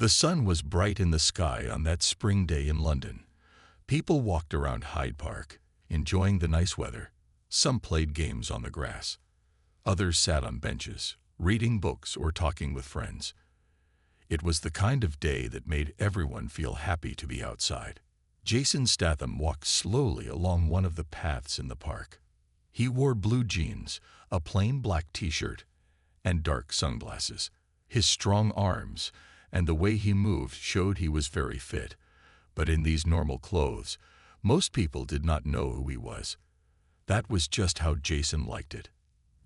The sun was bright in the sky on that spring day in London. People walked around Hyde Park, enjoying the nice weather. Some played games on the grass. Others sat on benches, reading books or talking with friends. It was the kind of day that made everyone feel happy to be outside. Jason Statham walked slowly along one of the paths in the park. He wore blue jeans, a plain black t-shirt, and dark sunglasses. His strong arms and the way he moved showed he was very fit, but in these normal clothes, most people did not know who he was. That was just how Jason liked it.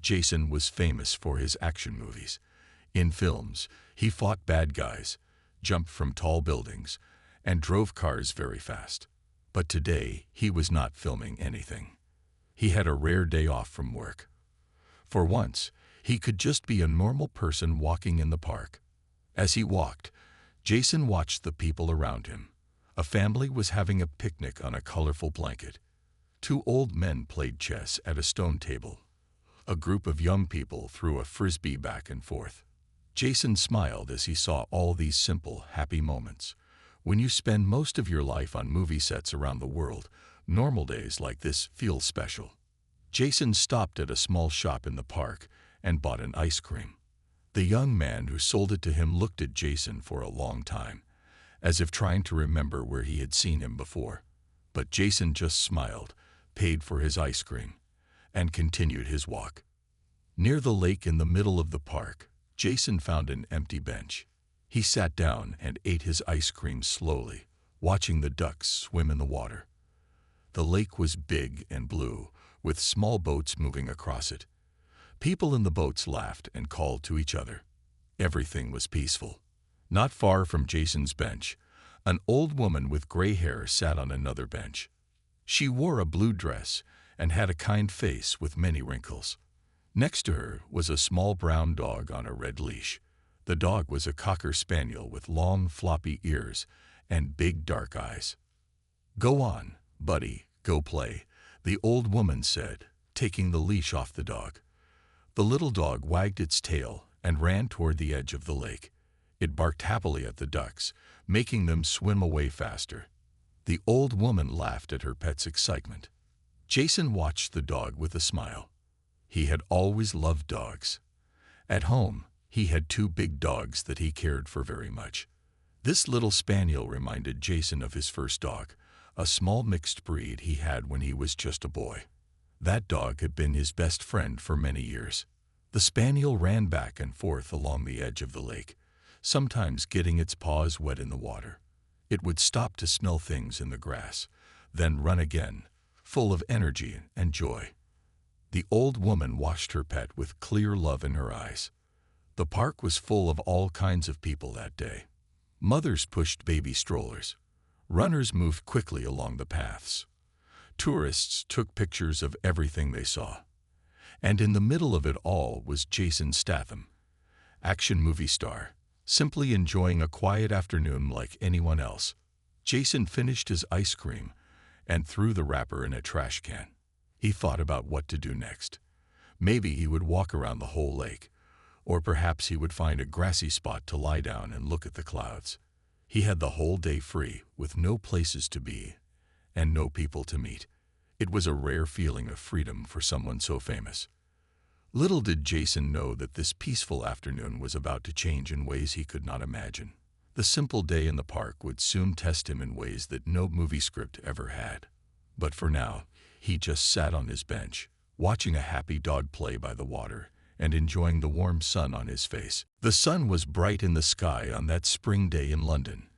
Jason was famous for his action movies. In films, he fought bad guys, jumped from tall buildings, and drove cars very fast. But today, he was not filming anything. He had a rare day off from work. For once, he could just be a normal person walking in the park. As he walked, Jason watched the people around him. A family was having a picnic on a colorful blanket. Two old men played chess at a stone table. A group of young people threw a frisbee back and forth. Jason smiled as he saw all these simple, happy moments. When you spend most of your life on movie sets around the world, normal days like this feel special. Jason stopped at a small shop in the park and bought an ice cream. The young man who sold it to him looked at Jason for a long time, as if trying to remember where he had seen him before. But Jason just smiled, paid for his ice cream, and continued his walk. Near the lake in the middle of the park, Jason found an empty bench. He sat down and ate his ice cream slowly, watching the ducks swim in the water. The lake was big and blue, with small boats moving across it. People in the boats laughed and called to each other. Everything was peaceful. Not far from Jason's bench, an old woman with gray hair sat on another bench. She wore a blue dress and had a kind face with many wrinkles. Next to her was a small brown dog on a red leash. The dog was a cocker spaniel with long, floppy ears and big dark eyes. "Go on, buddy, go play," the old woman said, taking the leash off the dog. The little dog wagged its tail and ran toward the edge of the lake. It barked happily at the ducks, making them swim away faster. The old woman laughed at her pet's excitement. Jason watched the dog with a smile. He had always loved dogs. At home, he had two big dogs that he cared for very much. This little spaniel reminded Jason of his first dog, a small mixed breed he had when he was just a boy. That dog had been his best friend for many years. The spaniel ran back and forth along the edge of the lake, sometimes getting its paws wet in the water. It would stop to smell things in the grass, then run again, full of energy and joy. The old woman watched her pet with clear love in her eyes. The park was full of all kinds of people that day. Mothers pushed baby strollers. Runners moved quickly along the paths. Tourists took pictures of everything they saw. And in the middle of it all was Jason Statham, action movie star, simply enjoying a quiet afternoon like anyone else. Jason finished his ice cream and threw the wrapper in a trash can. He thought about what to do next. Maybe he would walk around the whole lake, or perhaps he would find a grassy spot to lie down and look at the clouds. He had the whole day free, with no places to be and no people to meet. It was a rare feeling of freedom for someone so famous. Little did Jason know that this peaceful afternoon was about to change in ways he could not imagine. The simple day in the park would soon test him in ways that no movie script ever had. But for now, he just sat on his bench, watching a happy dog play by the water and enjoying the warm sun on his face. The sun was bright in the sky on that spring day in London.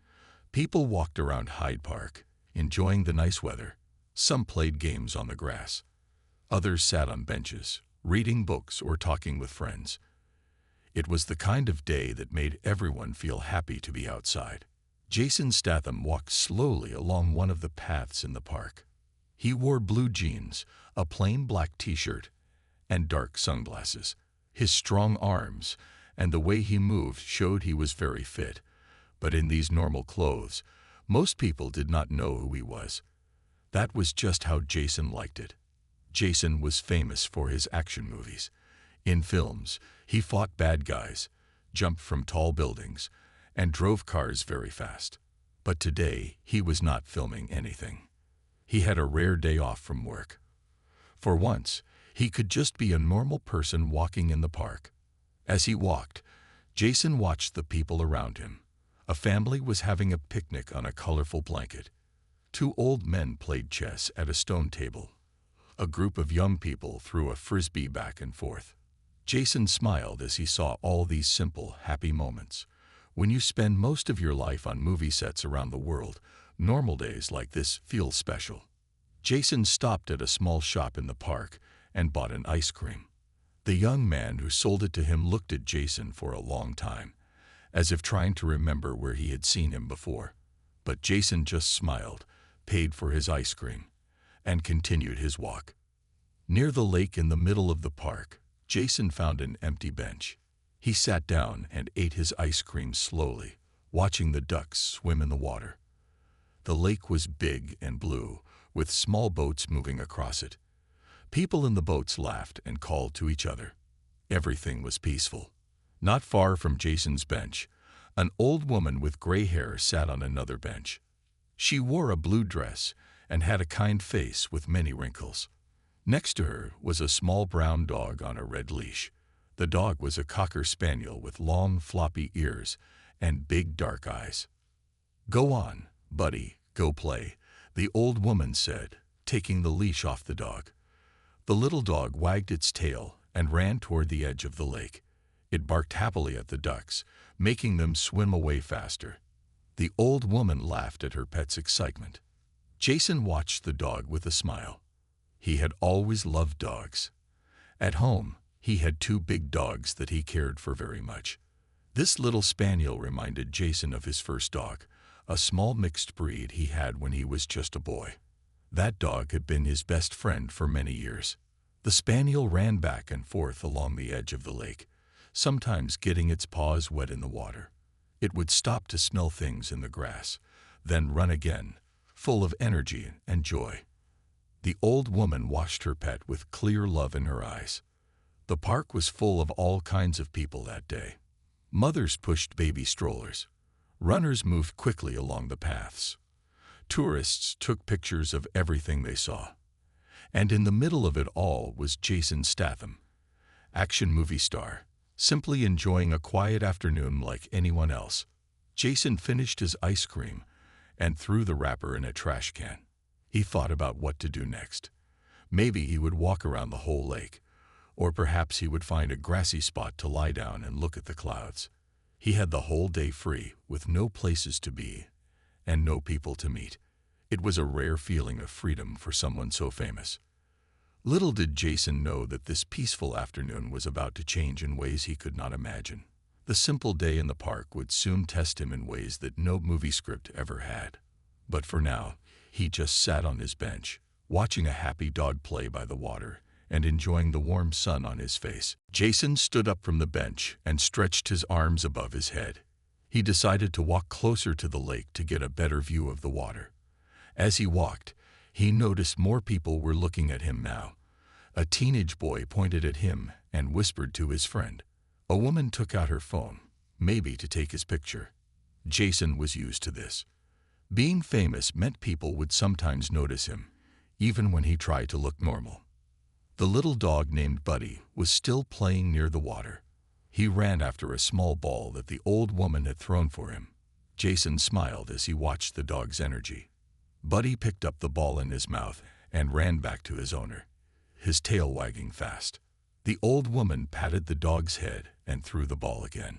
People walked around Hyde Park, enjoying the nice weather. Some played games on the grass. Others sat on benches, reading books or talking with friends. It was the kind of day that made everyone feel happy to be outside. Jason Statham walked slowly along one of the paths in the park. He wore blue jeans, a plain black t-shirt, and dark sunglasses. His strong arms and the way he moved showed he was very fit, but in these normal clothes, most people did not know who he was. That was just how Jason liked it. Jason was famous for his action movies. In films, he fought bad guys, jumped from tall buildings, and drove cars very fast. But today, he was not filming anything. He had a rare day off from work. For once, he could just be a normal person walking in the park. As he walked, Jason watched the people around him. A family was having a picnic on a colorful blanket. Two old men played chess at a stone table. A group of young people threw a frisbee back and forth. Jason smiled as he saw all these simple, happy moments. When you spend most of your life on movie sets around the world, normal days like this feel special. Jason stopped at a small shop in the park and bought an ice cream. The young man who sold it to him looked at Jason for a long time, as if trying to remember where he had seen him before. But Jason just smiled, paid for his ice cream, and continued his walk. Near the lake in the middle of the park, Jason found an empty bench. He sat down and ate his ice cream slowly, watching the ducks swim in the water. The lake was big and blue, with small boats moving across it. People in the boats laughed and called to each other. Everything was peaceful. Not far from Jason's bench, an old woman with gray hair sat on another bench. She wore a blue dress and had a kind face with many wrinkles. Next to her was a small brown dog on a red leash. The dog was a cocker spaniel with long, floppy ears and big dark eyes. "Go on, buddy, go play," the old woman said, taking the leash off the dog. The little dog wagged its tail and ran toward the edge of the lake. It barked happily at the ducks, making them swim away faster. The old woman laughed at her pet's excitement. Jason watched the dog with a smile. He had always loved dogs. At home, he had two big dogs that he cared for very much. This little spaniel reminded Jason of his first dog, a small mixed breed he had when he was just a boy. That dog had been his best friend for many years. The spaniel ran back and forth along the edge of the lake, sometimes getting its paws wet in the water. It would stop to smell things in the grass, then run again, full of energy and joy. The old woman watched her pet with clear love in her eyes. The park was full of all kinds of people that day. Mothers pushed baby strollers. Runners moved quickly along the paths. Tourists took pictures of everything they saw. And in the middle of it all was Jason Statham, action movie star, simply enjoying a quiet afternoon like anyone else. Jason finished his ice cream and threw the wrapper in a trash can. He thought about what to do next. Maybe he would walk around the whole lake, or perhaps he would find a grassy spot to lie down and look at the clouds. He had the whole day free, with no places to be and no people to meet. It was a rare feeling of freedom for someone so famous. Little did Jason know that this peaceful afternoon was about to change in ways he could not imagine. The simple day in the park would soon test him in ways that no movie script ever had. But for now, he just sat on his bench, watching a happy dog play by the water and enjoying the warm sun on his face. Jason stood up from the bench and stretched his arms above his head. He decided to walk closer to the lake to get a better view of the water. As he walked, he noticed more people were looking at him now. A teenage boy pointed at him and whispered to his friend. A woman took out her phone, maybe to take his picture. Jason was used to this. Being famous meant people would sometimes notice him, even when he tried to look normal. The little dog named Buddy was still playing near the water. He ran after a small ball that the old woman had thrown for him. Jason smiled as he watched the dog's energy. Buddy picked up the ball in his mouth and ran back to his owner, his tail wagging fast. The old woman patted the dog's head and threw the ball again.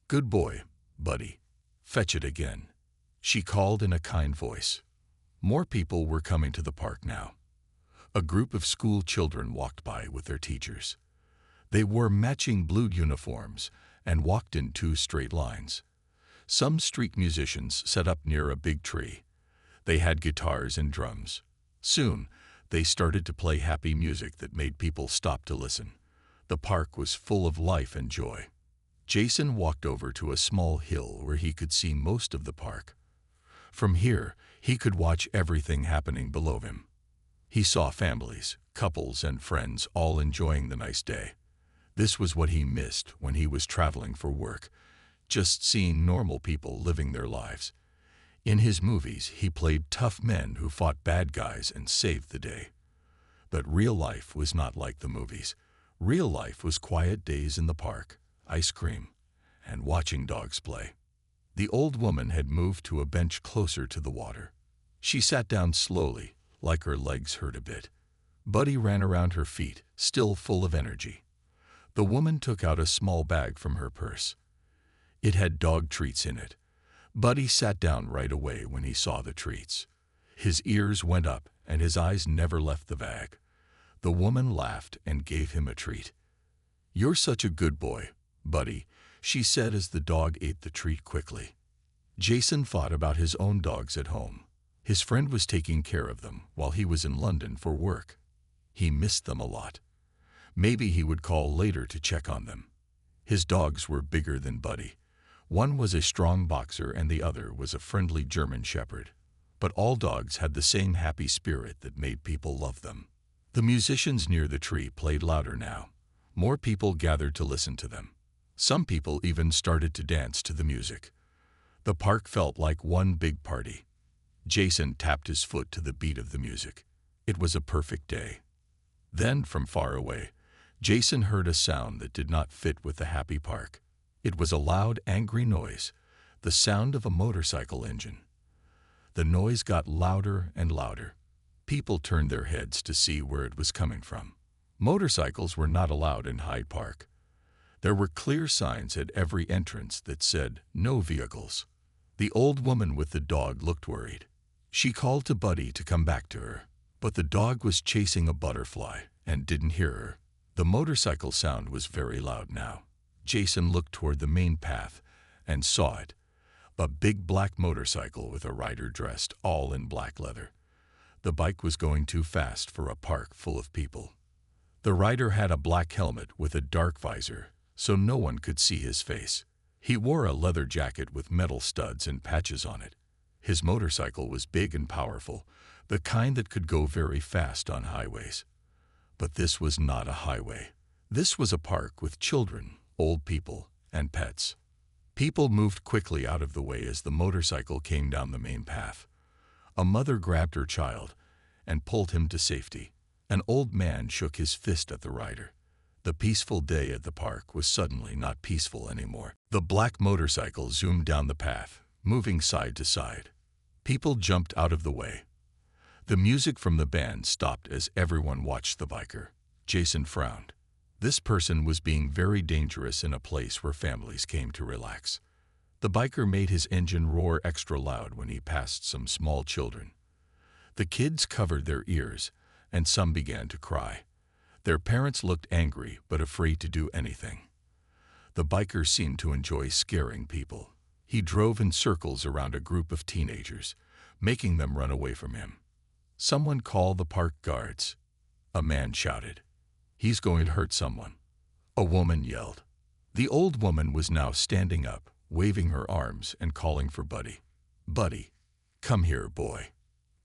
"Good boy, Buddy. Fetch it again," she called in a kind voice. More people were coming to the park now. A group of school children walked by with their teachers. They wore matching blue uniforms and walked in two straight lines. Some street musicians set up near a big tree. They had guitars and drums. Soon, they started to play happy music that made people stop to listen. The park was full of life and joy. Jason walked over to a small hill where he could see most of the park. From here, he could watch everything happening below him. He saw families, couples, and friends all enjoying the nice day. This was what he missed when he was traveling for work. just seeing normal people living their lives. In his movies, he played tough men who fought bad guys and saved the day. But real life was not like the movies. Real life was quiet days in the park, ice cream, and watching dogs play. The old woman had moved to a bench closer to the water. She sat down slowly, like her legs hurt a bit. Buddy ran around her feet, still full of energy. The woman took out a small bag from her purse. It had dog treats in it. Buddy sat down right away when he saw the treats. His ears went up and his eyes never left the bag. The woman laughed and gave him a treat. "You're such a good boy, Buddy," she said as the dog ate the treat quickly. Jason thought about his own dogs at home. His friend was taking care of them while he was in London for work. He missed them a lot. Maybe he would call later to check on them. His dogs were bigger than Buddy. One was a strong boxer and the other was a friendly German shepherd. But all dogs had the same happy spirit that made people love them. The musicians near the tree played louder now. More people gathered to listen to them. Some people even started to dance to the music. The park felt like one big party. Jason tapped his foot to the beat of the music. It was a perfect day. Then, from far away, Jason heard a sound that did not fit with the happy park. It was a loud, angry noise, the sound of a motorcycle engine. The noise got louder and louder. People turned their heads to see where it was coming from. Motorcycles were not allowed in Hyde Park. There were clear signs at every entrance that said, "No vehicles." The old woman with the dog looked worried. She called to Buddy to come back to her, but the dog was chasing a butterfly and didn't hear her. The motorcycle sound was very loud now. Jason looked toward the main path and saw it. A big black motorcycle with a rider dressed all in black leather. The bike was going too fast for a park full of people. The rider had a black helmet with a dark visor, so no one could see his face. He wore a leather jacket with metal studs and patches on it. His motorcycle was big and powerful, the kind that could go very fast on highways. But this was not a highway. This was a park with children, old people, and pets. People moved quickly out of the way as the motorcycle came down the main path. A mother grabbed her child and pulled him to safety. An old man shook his fist at the rider. The peaceful day at the park was suddenly not peaceful anymore. The black motorcycle zoomed down the path, moving side to side. People jumped out of the way. The music from the band stopped as everyone watched the biker. Jason frowned. This person was being very dangerous in a place where families came to relax. The biker made his engine roar extra loud when he passed some small children. The kids covered their ears, and some began to cry. Their parents looked angry but afraid to do anything. The biker seemed to enjoy scaring people. He drove in circles around a group of teenagers, making them run away from him. "Someone call the park guards," a man shouted. "He's going to hurt someone," a woman yelled. The old woman was now standing up, waving her arms and calling for Buddy. "Buddy, come here, boy.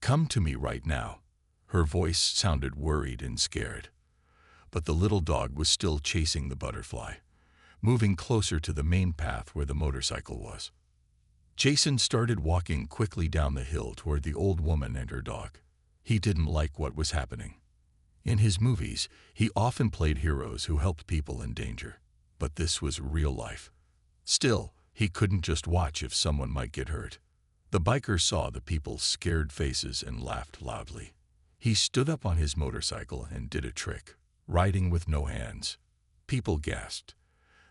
Come to me right now." Her voice sounded worried and scared. But the little dog was still chasing the butterfly, moving closer to the main path where the motorcycle was. Jason started walking quickly down the hill toward the old woman and her dog. He didn't like what was happening. In his movies, he often played heroes who helped people in danger. But this was real life. Still, he couldn't just watch if someone might get hurt. The biker saw the people's scared faces and laughed loudly. He stood up on his motorcycle and did a trick, riding with no hands. People gasped.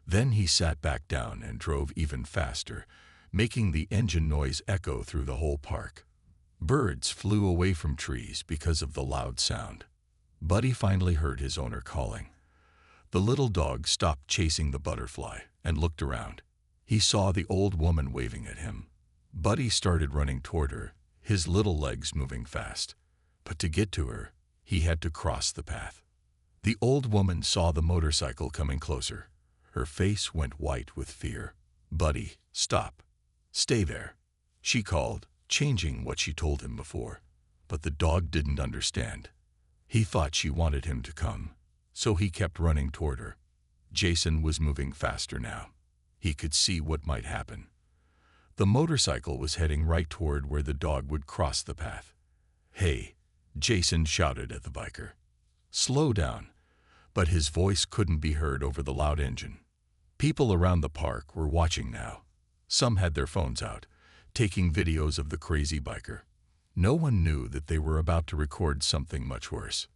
Then he sat back down and drove even faster, making the engine noise echo through the whole park. Birds flew away from trees because of the loud sound. Buddy finally heard his owner calling. The little dog stopped chasing the butterfly and looked around. He saw the old woman waving at him. Buddy started running toward her, his little legs moving fast. But to get to her, he had to cross the path. The old woman saw the motorcycle coming closer. Her face went white with fear. "Buddy, stop. Stay there," she called, changing what she told him before. But the dog didn't understand. He thought she wanted him to come, so he kept running toward her. Jason was moving faster now. He could see what might happen. The motorcycle was heading right toward where the dog would cross the path. "Hey," Jason shouted at the biker. "Slow down." But his voice couldn't be heard over the loud engine. People around the park were watching now. Some had their phones out, taking videos of the crazy biker. No one knew that they were about to record something much worse.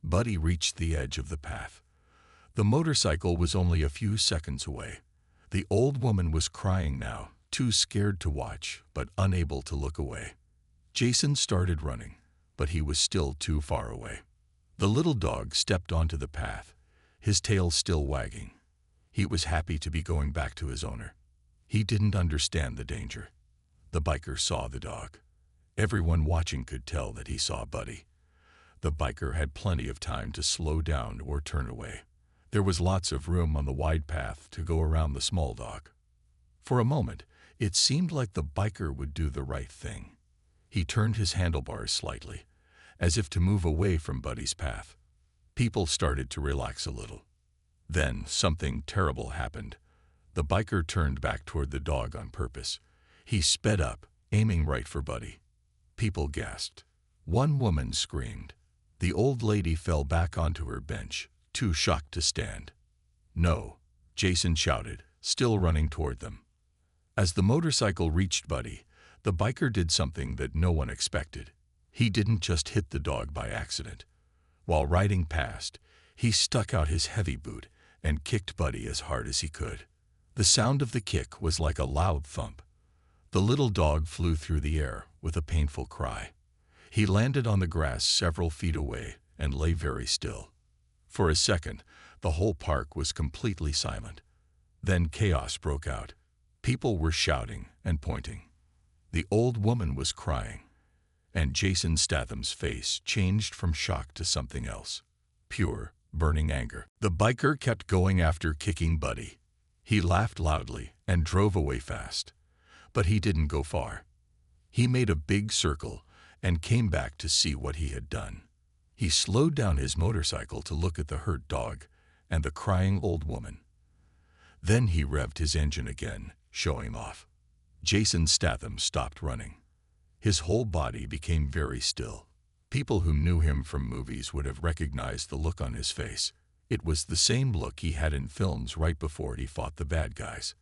Buddy reached the edge of the path. The motorcycle was only a few seconds away. The old woman was crying now, too scared to watch, but unable to look away. Jason started running, but he was still too far away. The little dog stepped onto the path, his tail still wagging. He was happy to be going back to his owner. He didn't understand the danger. The biker saw the dog. Everyone watching could tell that he saw Buddy. The biker had plenty of time to slow down or turn away. There was lots of room on the wide path to go around the small dog. For a moment, it seemed like the biker would do the right thing. He turned his handlebars slightly, as if to move away from Buddy's path. People started to relax a little. Then something terrible happened. The biker turned back toward the dog on purpose. He sped up, aiming right for Buddy. People gasped. One woman screamed. The old lady fell back onto her bench, too shocked to stand. "No," Jason shouted, still running toward them. As the motorcycle reached Buddy, the biker did something that no one expected. He didn't just hit the dog by accident. While riding past, he stuck out his heavy boot and kicked Buddy as hard as he could. The sound of the kick was like a loud thump. The little dog flew through the air with a painful cry. He landed on the grass several feet away and lay very still. For a second, the whole park was completely silent. Then chaos broke out. People were shouting and pointing. The old woman was crying, and Jason Statham's face changed from shock to something else. Pure, burning anger. The biker kept going after kicking Buddy. He laughed loudly and drove away fast. But he didn't go far. He made a big circle and came back to see what he had done. He slowed down his motorcycle to look at the hurt dog and the crying old woman. Then he revved his engine again, showing off. Jason Statham stopped running. His whole body became very still. People who knew him from movies would have recognized the look on his face. It was the same look he had in films right before he fought the bad guys.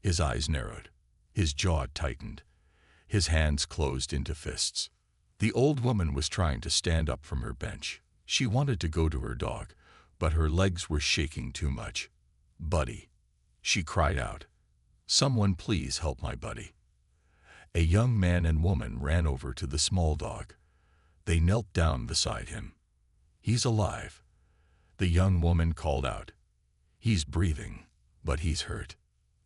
His eyes narrowed. His jaw tightened. His hands closed into fists. The old woman was trying to stand up from her bench. She wanted to go to her dog, but her legs were shaking too much. "Buddy," she cried out. "Someone please help my Buddy." A young man and woman ran over to the small dog. They knelt down beside him. "He's alive," the young woman called out. "He's breathing, but he's hurt."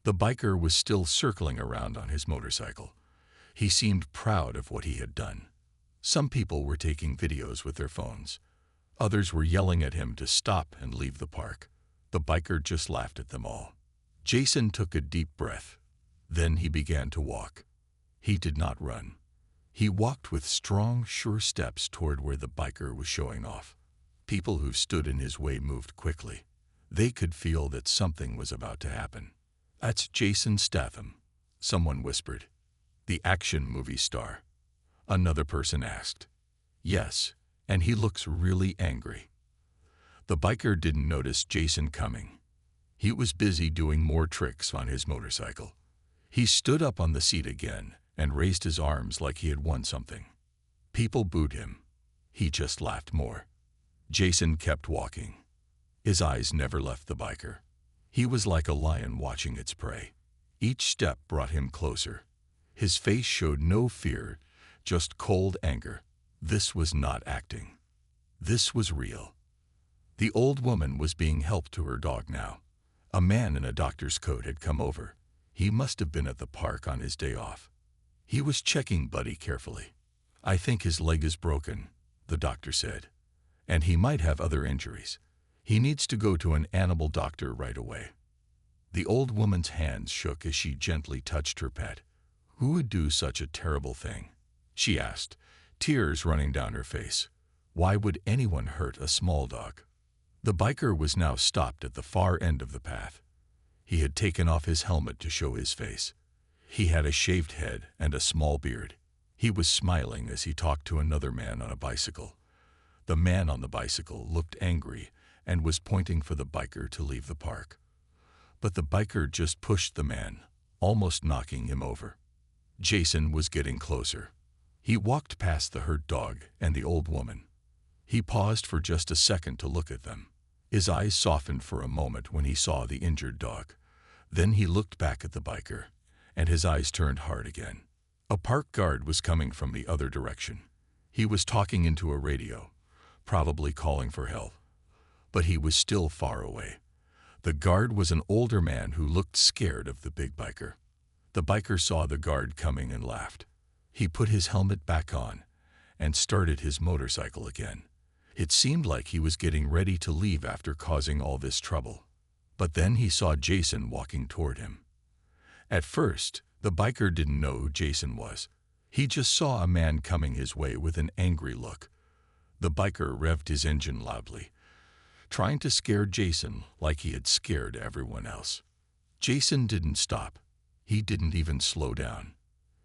The biker was still circling around on his motorcycle. He seemed proud of what he had done. Some people were taking videos with their phones. Others were yelling at him to stop and leave the park. The biker just laughed at them all. Jason took a deep breath. Then he began to walk. He did not run. He walked with strong, sure steps toward where the biker was showing off. People who stood in his way moved quickly. They could feel that something was about to happen. "That's Jason Statham," someone whispered. "The action movie star." Another person asked. "Yes, and he looks really angry." The biker didn't notice Jason coming. He was busy doing more tricks on his motorcycle. He stood up on the seat again and raised his arms like he had won something. People booed him. He just laughed more. Jason kept walking. His eyes never left the biker. He was like a lion watching its prey. Each step brought him closer. His face showed no fear, just cold anger. This was not acting. This was real. The old woman was being helped to her dog now. A man in a doctor's coat had come over. He must have been at the park on his day off. He was checking Buddy carefully. "I think his leg is broken," the doctor said, "and he might have other injuries. He needs to go to an animal doctor right away." The old woman's hands shook as she gently touched her pet. Who would do such a terrible thing? She asked, tears running down her face. Why would anyone hurt a small dog? The biker was now stopped at the far end of the path. He had taken off his helmet to show his face. He had a shaved head and a small beard. He was smiling as he talked to another man on a bicycle. The man on the bicycle looked angry and was pointing for the biker to leave the park. But the biker just pushed the man, almost knocking him over. Jason was getting closer. He walked past the hurt dog and the old woman. He paused for just a second to look at them. His eyes softened for a moment when he saw the injured dog. Then he looked back at the biker, and his eyes turned hard again. A park guard was coming from the other direction. He was talking into a radio, probably calling for help. But he was still far away. The guard was an older man who looked scared of the big biker. The biker saw the guard coming and laughed. He put his helmet back on and started his motorcycle again. It seemed like he was getting ready to leave after causing all this trouble. But then he saw Jason walking toward him. At first, the biker didn't know who Jason was. He just saw a man coming his way with an angry look. The biker revved his engine loudly, trying to scare Jason like he had scared everyone else. Jason didn't stop. He didn't even slow down.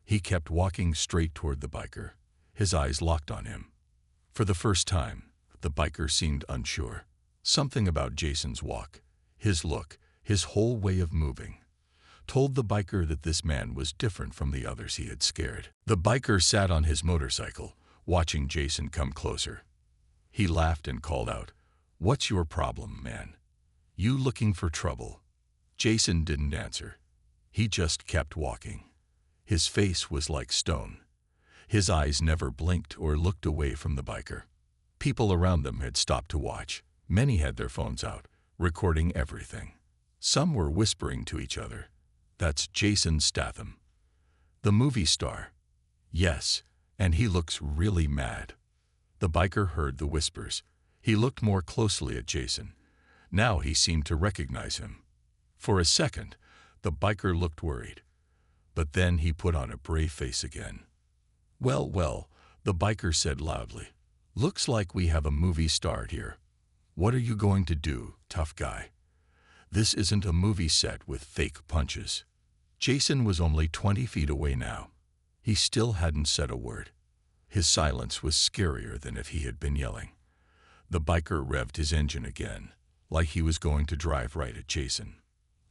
He kept walking straight toward the biker, his eyes locked on him. For the first time, the biker seemed unsure. Something about Jason's walk, his look, his whole way of moving, told the biker that this man was different from the others he had scared. The biker sat on his motorcycle, watching Jason come closer. He laughed and called out, "What's your problem, man? You looking for trouble?" Jason didn't answer. He just kept walking. His face was like stone. His eyes never blinked or looked away from the biker. People around them had stopped to watch. Many had their phones out, recording everything. Some were whispering to each other. "That's Jason Statham, the movie star. Yes, and he looks really mad." The biker heard the whispers. He looked more closely at Jason. Now he seemed to recognize him. For a second, the biker looked worried. But then he put on a brave face again. Well, the biker said loudly. "Looks like we have a movie star here. What are you going to do, tough guy? This isn't a movie set with fake punches." Jason was only 20 feet away now. He still hadn't said a word. His silence was scarier than if he had been yelling. The biker revved his engine again, like he was going to drive right at Jason.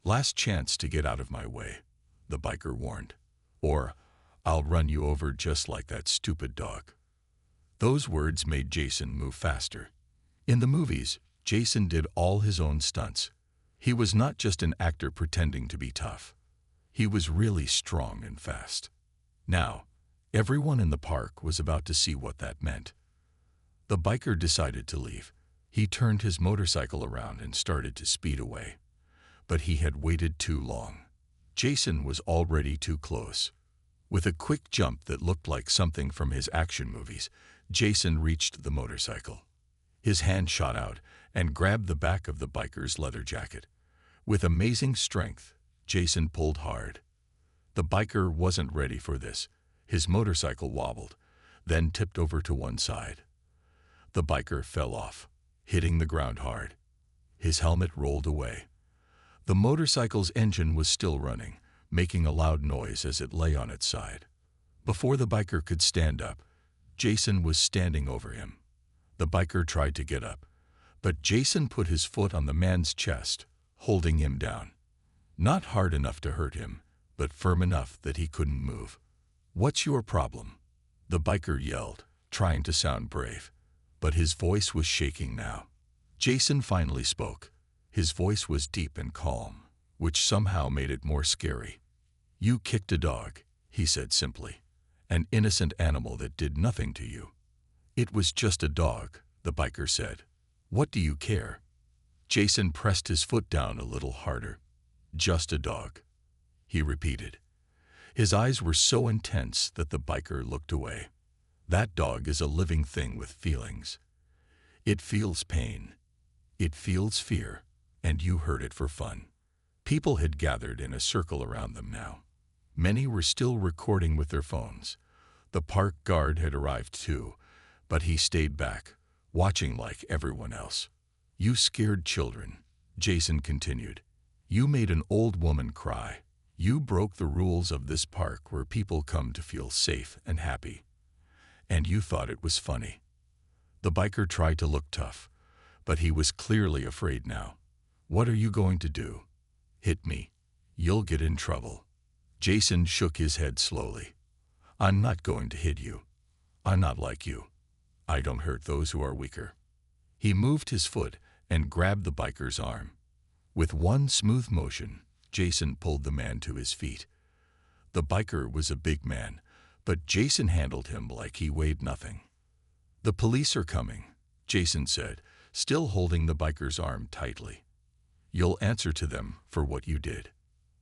"Last chance to get out of my way," the biker warned. "Or I'll run you over just like that stupid dog." Those words made Jason move faster. In the movies, Jason did all his own stunts. He was not just an actor pretending to be tough. He was really strong and fast. Now, everyone in the park was about to see what that meant. The biker decided to leave. He turned his motorcycle around and started to speed away. But he had waited too long. Jason was already too close. With a quick jump that looked like something from his action movies, Jason reached the motorcycle. His hand shot out and grabbed the back of the biker's leather jacket. With amazing strength, Jason pulled hard. The biker wasn't ready for this. His motorcycle wobbled, then tipped over to one side. The biker fell off, hitting the ground hard. His helmet rolled away. The motorcycle's engine was still running, making a loud noise as it lay on its side. Before the biker could stand up, Jason was standing over him. The biker tried to get up, but Jason put his foot on the man's chest, holding him down. Not hard enough to hurt him, but firm enough that he couldn't move. "What's your problem?" the biker yelled, trying to sound brave. But his voice was shaking now. Jason finally spoke. His voice was deep and calm, which somehow made it more scary. "You kicked a dog," he said simply. "An innocent animal that did nothing to you." "It was just a dog," the biker said. "What do you care?" Jason pressed his foot down a little harder. "Just a dog," he repeated. His eyes were so intense that the biker looked away. "That dog is a living thing with feelings. It feels pain. It feels fear, and you hurt it for fun." People had gathered in a circle around them now. Many were still recording with their phones. The park guard had arrived too, but he stayed back, watching like everyone else. "You scared children," Jason continued. You made an old woman cry. You broke the rules of this park where people come to feel safe and happy. And you thought it was funny." The biker tried to look tough, but he was clearly afraid now. "What are you going to do? Hit me. You'll get in trouble." Jason shook his head slowly. "I'm not going to hit you. I'm not like you. I don't hurt those who are weaker." He moved his foot and grabbed the biker's arm. With one smooth motion, Jason pulled the man to his feet. The biker was a big man, but Jason handled him like he weighed nothing. "The police are coming," Jason said, still holding the biker's arm tightly. "You'll answer to them for what you did."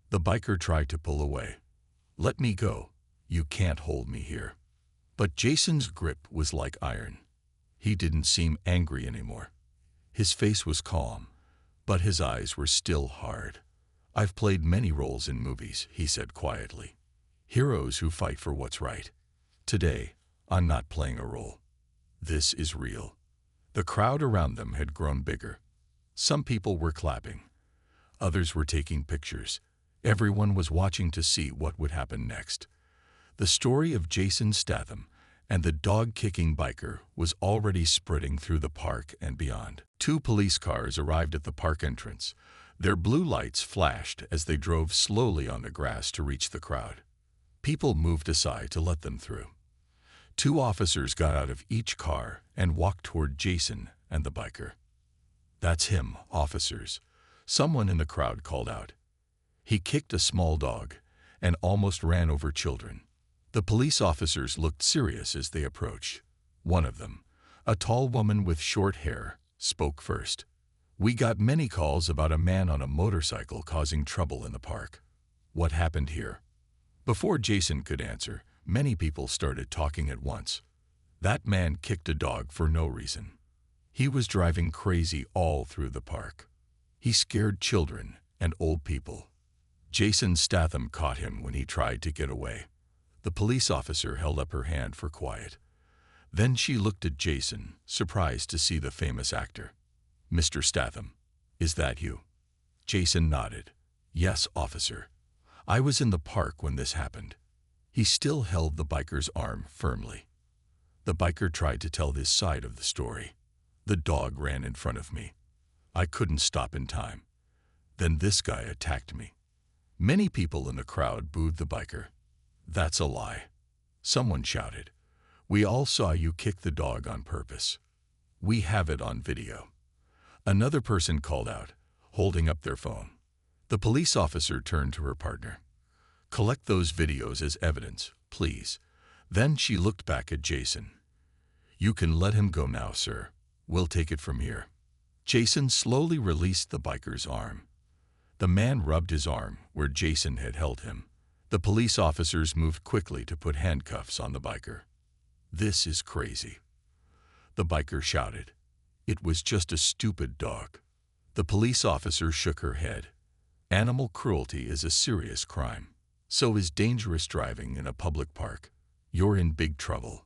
The biker tried to pull away. "Let me go. You can't hold me here." But Jason's grip was like iron. He didn't seem angry anymore. His face was calm, but his eyes were still hard. "I've played many roles in movies," he said quietly. "Heroes who fight for what's right. Today, I'm not playing a role. This is real." The crowd around them had grown bigger. Some people were clapping. Others were taking pictures. Everyone was watching to see what would happen next. The story of Jason Statham and the dog-kicking biker was already spreading through the park and beyond. 2 police cars arrived at the park entrance. Their blue lights flashed as they drove slowly on the grass to reach the crowd. People moved aside to let them through. 2 officers got out of each car and walked toward Jason and the biker. "That's him, officers," someone in the crowd called out. He kicked a small dog and almost ran over children. The police officers looked serious as they approached. One of them, a tall woman with short hair, spoke first. "We got many calls about a man on a motorcycle causing trouble in the park. What happened here?" Before Jason could answer, many people started talking at once. "That man kicked a dog for no reason. He was driving crazy all through the park. He scared children and old people. Jason Statham caught him when he tried to get away." The police officer held up her hand for quiet. Then she looked at Jason, surprised to see the famous actor. "Mr. Statham, is that you?" Jason nodded. "Yes, officer. I was in the park when this happened." He still held the biker's arm firmly. The biker tried to tell his side of the story. "The dog ran in front of me. I couldn't stop in time. Then this guy attacked me." Many people in the crowd booed the biker. "That's a lie." Someone shouted. "We all saw you kick the dog on purpose. We have it on video." Another person called out, holding up their phone. The police officer turned to her partner. "Collect those videos as evidence, please." Then she looked back at Jason. "You can let him go now, sir. We'll take it from here." Jason slowly released the biker's arm. The man rubbed his arm where Jason had held him. The police officers moved quickly to put handcuffs on the biker. "This is crazy," the biker shouted. "It was just a stupid dog." The police officer shook her head. "Animal cruelty is a serious crime. So is dangerous driving in a public park. You're in big trouble."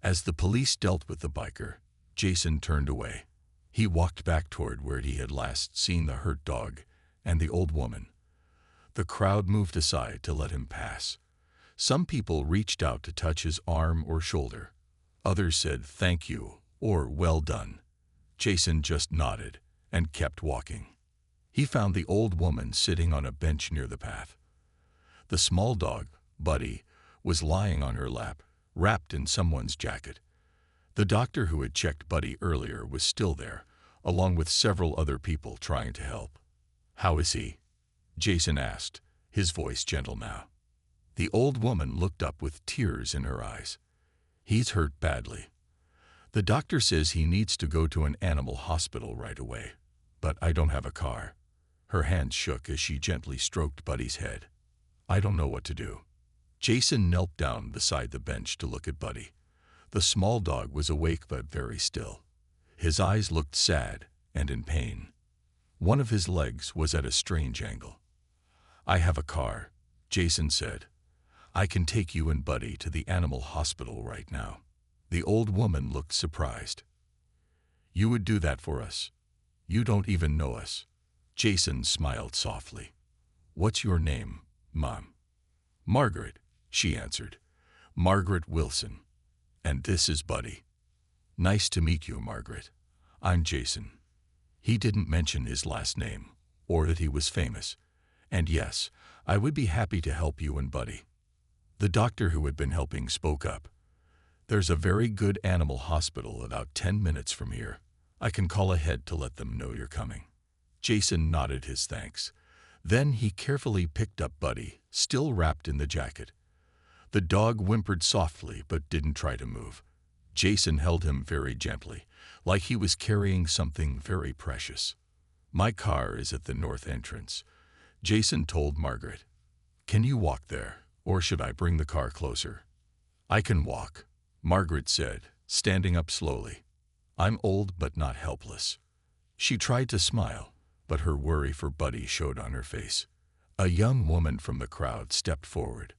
As the police dealt with the biker, Jason turned away. He walked back toward where he had last seen the hurt dog and the old woman. The crowd moved aside to let him pass. Some people reached out to touch his arm or shoulder. Others said thank you or well done. Jason just nodded and kept walking. He found the old woman sitting on a bench near the path. The small dog, Buddy, was lying on her lap, wrapped in someone's jacket. The doctor who had checked Buddy earlier was still there, along with several other people trying to help. "How is he?" Jason asked, his voice gentle now. The old woman looked up with tears in her eyes. "He's hurt badly. The doctor says he needs to go to an animal hospital right away, but I don't have a car." Her hands shook as she gently stroked Buddy's head. "I don't know what to do." Jason knelt down beside the bench to look at Buddy. The small dog was awake but very still. His eyes looked sad and in pain. One of his legs was at a strange angle. "I have a car," Jason said. "I can take you and Buddy to the animal hospital right now." The old woman looked surprised. "You would do that for us? You don't even know us." Jason smiled softly. "What's your name, Mom?" "Margaret," she answered. "Margaret Wilson. And this is Buddy." "Nice to meet you, Margaret. I'm Jason." He didn't mention his last name, or that he was famous. "And yes, I would be happy to help you and Buddy." The doctor who had been helping spoke up. "There's a very good animal hospital about 10 minutes from here. I can call ahead to let them know you're coming." Jason nodded his thanks. Then he carefully picked up Buddy, still wrapped in the jacket. The dog whimpered softly but didn't try to move. Jason held him very gently, like he was carrying something very precious. "My car is at the north entrance," Jason told Margaret. "Can you walk there, or should I bring the car closer?" "I can walk," Margaret said, standing up slowly. "I'm old but not helpless." She tried to smile, but her worry for Buddy showed on her face. A young woman from the crowd stepped forward.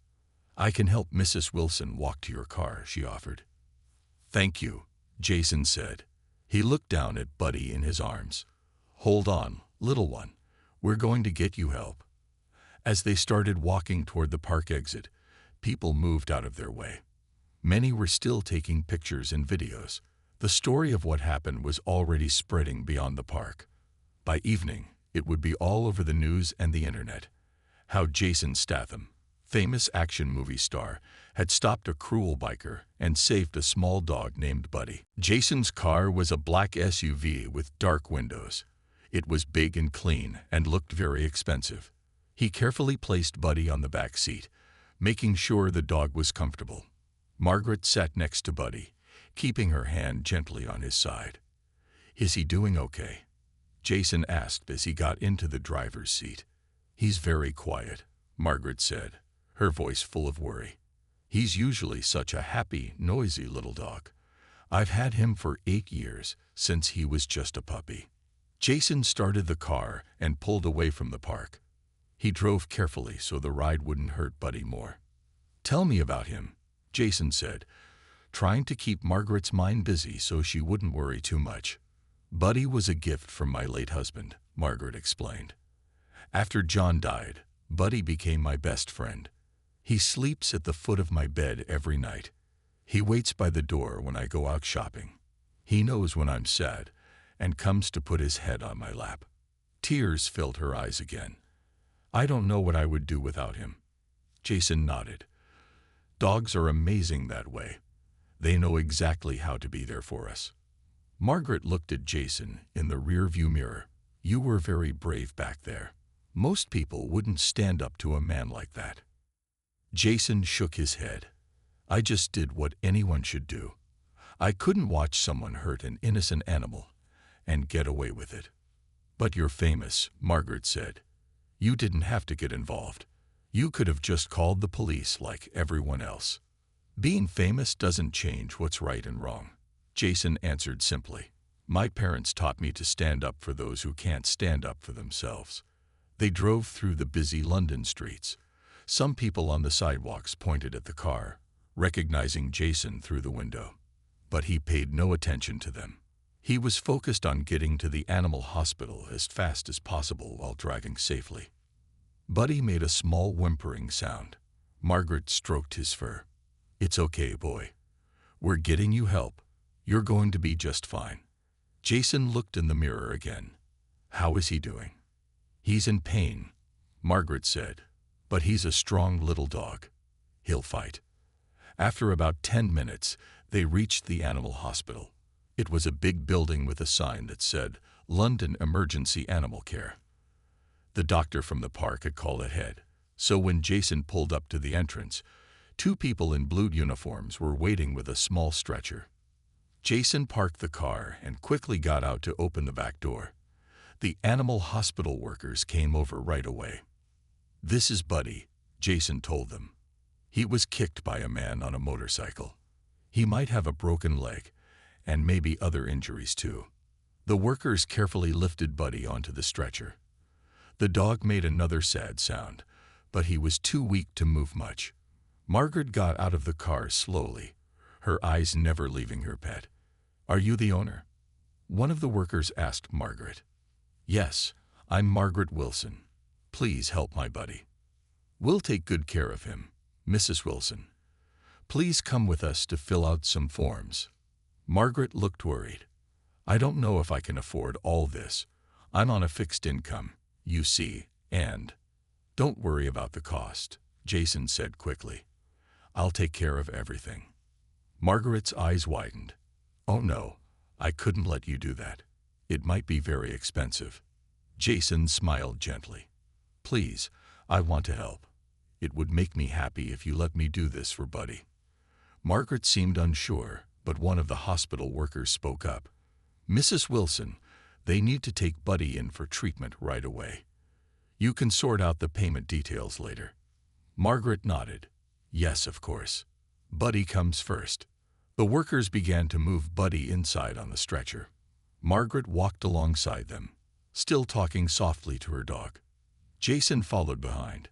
"I can help Mrs. Wilson walk to your car," she offered. "Thank you," Jason said. He looked down at Buddy in his arms. "Hold on, little one. We're going to get you help." As they started walking toward the park exit, people moved out of their way. Many were still taking pictures and videos. The story of what happened was already spreading beyond the park. By evening, it would be all over the news and the internet. How Jason Statham, famous action movie star, had stopped a cruel biker and saved a small dog named Buddy. Jason's car was a black SUV with dark windows. It was big and clean and looked very expensive. He carefully placed Buddy on the back seat, making sure the dog was comfortable. Margaret sat next to Buddy, keeping her hand gently on his side. "Is he doing okay?" Jason asked as he got into the driver's seat. "He's very quiet," Margaret said, her voice full of worry. "He's usually such a happy, noisy little dog. I've had him for 8 years, since he was just a puppy." Jason started the car and pulled away from the park. He drove carefully so the ride wouldn't hurt Buddy more. "Tell me about him," Jason said, trying to keep Margaret's mind busy so she wouldn't worry too much. "Buddy was a gift from my late husband," Margaret explained. "After John died, Buddy became my best friend. He sleeps at the foot of my bed every night. He waits by the door when I go out shopping. He knows when I'm sad and comes to put his head on my lap." Tears filled her eyes again. "I don't know what I would do without him." Jason nodded. "Dogs are amazing that way. They know exactly how to be there for us." Margaret looked at Jason in the rearview mirror. "You were very brave back there. Most people wouldn't stand up to a man like that." Jason shook his head. "I just did what anyone should do. I couldn't watch someone hurt an innocent animal and get away with it." "But you're famous," Margaret said. "You didn't have to get involved. You could have just called the police like everyone else." "Being famous doesn't change what's right and wrong," Jason answered simply. "My parents taught me to stand up for those who can't stand up for themselves." They drove through the busy London streets. Some people on the sidewalks pointed at the car, recognizing Jason through the window. But he paid no attention to them. He was focused on getting to the animal hospital as fast as possible while driving safely. Buddy made a small whimpering sound. Margaret stroked his fur. "It's okay, boy. We're getting you help. You're going to be just fine." Jason looked in the mirror again. "How is he doing?" "He's in pain," Margaret said, "but he's a strong little dog. He'll fight." After about 10 minutes, they reached the animal hospital. It was a big building with a sign that said, "London Emergency Animal Care." The doctor from the park had called ahead, so when Jason pulled up to the entrance, 2 people in blue uniforms were waiting with a small stretcher. Jason parked the car and quickly got out to open the back door. The animal hospital workers came over right away. "This is Buddy," Jason told them. "He was kicked by a man on a motorcycle. He might have a broken leg, and maybe other injuries too." The workers carefully lifted Buddy onto the stretcher. The dog made another sad sound, but he was too weak to move much. Margaret got out of the car slowly, her eyes never leaving her pet. "Are you the owner?" one of the workers asked Margaret. "Yes, I'm Margaret Wilson. Please help my buddy. We'll take good care of him, Mrs. Wilson. Please come with us to fill out some forms. Margaret looked worried. I don't know if I can afford all this. I'm on a fixed income, you see, and… Don't worry about the cost, Jason said quickly. I'll take care of everything. Margaret's eyes widened. Oh no, I couldn't let you do that. It might be very expensive. Jason smiled gently. Please, I want to help. It would make me happy if you let me do this for Buddy. Margaret seemed unsure, but one of the hospital workers spoke up. Mrs. Wilson, they need to take Buddy in for treatment right away. You can sort out the payment details later. Margaret nodded. Yes, of course. Buddy comes first. The workers began to move Buddy inside on the stretcher. Margaret walked alongside them, still talking softly to her dog. Jason followed behind.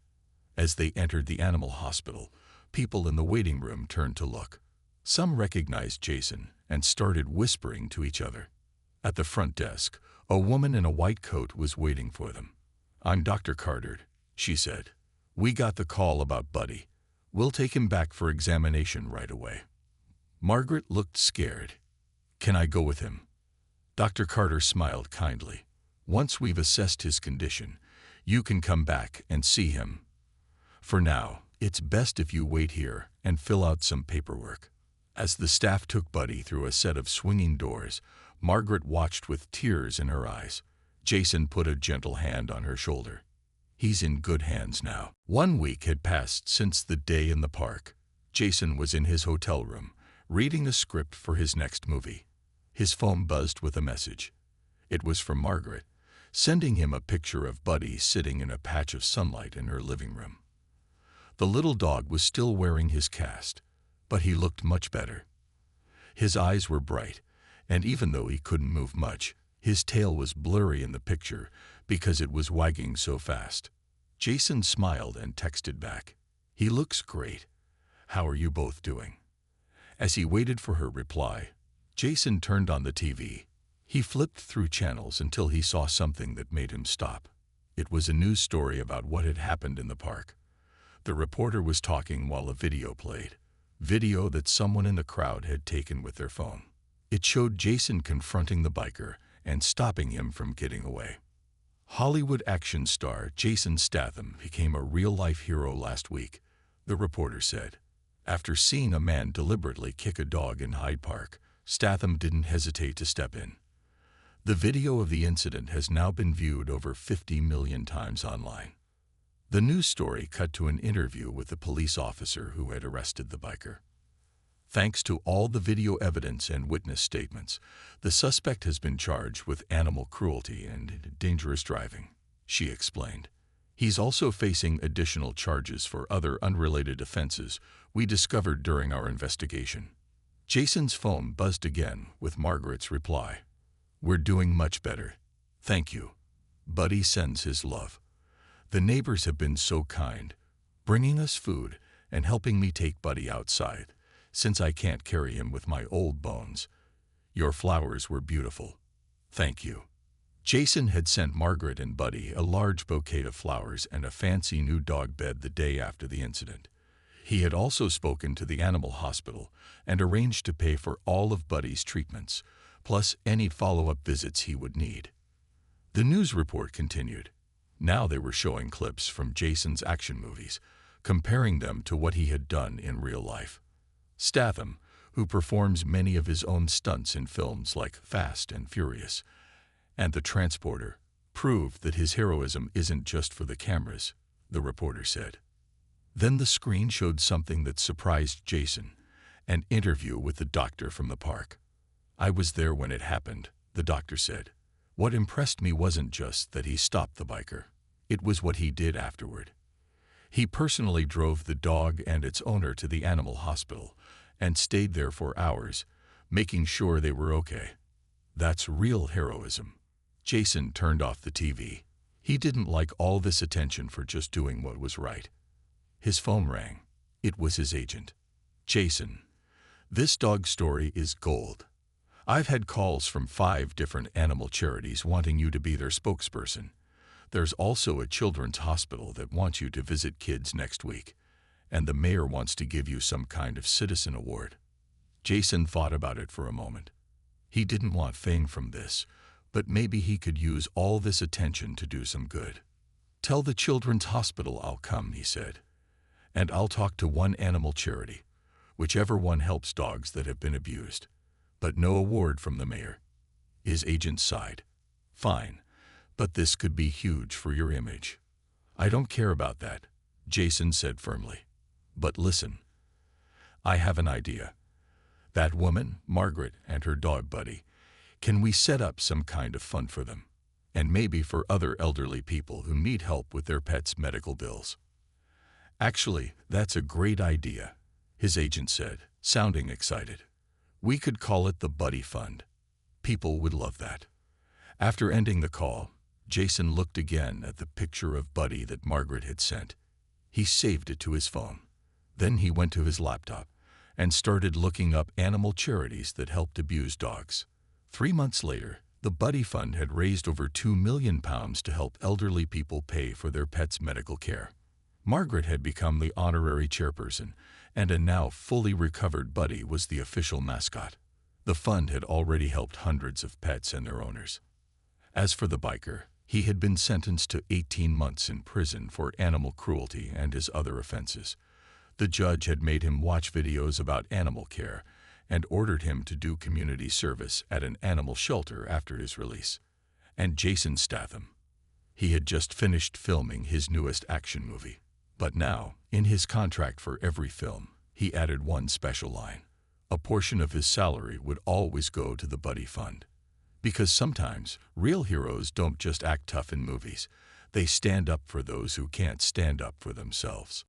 As they entered the animal hospital, people in the waiting room turned to look. Some recognized Jason and started whispering to each other. At the front desk, a woman in a white coat was waiting for them. I'm Dr. Carter, she said. We got the call about Buddy. We'll take him back for examination right away. Margaret looked scared. Can I go with him? Dr. Carter smiled kindly. Once we've assessed his condition, you can come back and see him. For now, it's best if you wait here and fill out some paperwork. As the staff took Buddy through a set of swinging doors, Margaret watched with tears in her eyes. Jason put a gentle hand on her shoulder. He's in good hands now. 1 week had passed since the day in the park. Jason was in his hotel room, reading a script for his next movie. His phone buzzed with a message. It was from Margaret, sending him a picture of Buddy sitting in a patch of sunlight in her living room. The little dog was still wearing his cast, but he looked much better. His eyes were bright, and even though he couldn't move much, his tail was blurry in the picture because it was wagging so fast. Jason smiled and texted back. He looks great. How are you both doing? As he waited for her reply, Jason turned on the TV. He flipped through channels until he saw something that made him stop. It was a news story about what had happened in the park. The reporter was talking while a video played. Video that someone in the crowd had taken with their phone. It showed Jason confronting the biker and stopping him from getting away. Hollywood action star Jason Statham became a real-life hero last week, the reporter said. After seeing a man deliberately kick a dog in Hyde Park, Statham didn't hesitate to step in. The video of the incident has now been viewed over 50 million times online. The news story cut to an interview with the police officer who had arrested the biker. Thanks to all the video evidence and witness statements, the suspect has been charged with animal cruelty and dangerous driving, she explained. He's also facing additional charges for other unrelated offenses we discovered during our investigation. Jason's phone buzzed again with Margaret's reply. We're doing much better. Thank you. Buddy sends his love. The neighbors have been so kind, bringing us food and helping me take Buddy outside, since I can't carry him with my old bones. Your flowers were beautiful. Thank you. Jason had sent Margaret and Buddy a large bouquet of flowers and a fancy new dog bed the day after the incident. He had also spoken to the animal hospital and arranged to pay for all of Buddy's treatments, plus any follow-up visits he would need. The news report continued. Now they were showing clips from Jason's action movies, comparing them to what he had done in real life. Statham, who performs many of his own stunts in films like Fast and Furious, and The Transporter, proved that his heroism isn't just for the cameras, the reporter said. Then the screen showed something that surprised Jason, an interview with the doctor from the park. I was there when it happened, the doctor said. What impressed me wasn't just that he stopped the biker. It was what he did afterward. He personally drove the dog and its owner to the animal hospital and stayed there for hours, making sure they were okay. That's real heroism. Jason turned off the TV. He didn't like all this attention for just doing what was right. His phone rang. It was his agent. Jason, this dog story is gold. I've had calls from 5 different animal charities wanting you to be their spokesperson. There's also a children's hospital that wants you to visit kids next week, and the mayor wants to give you some kind of citizen award. Jason thought about it for a moment. He didn't want fame from this, but maybe he could use all this attention to do some good. "Tell the children's hospital I'll come," he said, "and I'll talk to one animal charity, whichever one helps dogs that have been abused. But no award from the mayor." His agent sighed. "Fine, but this could be huge for your image." "I don't care about that," Jason said firmly. "But listen, I have an idea. That woman, Margaret, and her dog Buddy, can we set up some kind of fund for them? And maybe for other elderly people who need help with their pets' medical bills." "Actually, that's a great idea," his agent said, sounding excited. "We could call it the Buddy Fund. People would love that." After ending the call, Jason looked again at the picture of Buddy that Margaret had sent. He saved it to his phone. Then he went to his laptop and started looking up animal charities that helped abused dogs. 3 months later, the Buddy Fund had raised over £2 million to help elderly people pay for their pets' medical care. Margaret had become the honorary chairperson, and a now fully recovered Buddy was the official mascot. The fund had already helped hundreds of pets and their owners. As for the biker, he had been sentenced to 18 months in prison for animal cruelty and his other offenses. The judge had made him watch videos about animal care and ordered him to do community service at an animal shelter after his release. And Jason Statham. He had just finished filming his newest action movie. But now, in his contract for every film, he added one special line. A portion of his salary would always go to the Buddy Fund. Because sometimes, real heroes don't just act tough in movies. They stand up for those who can't stand up for themselves.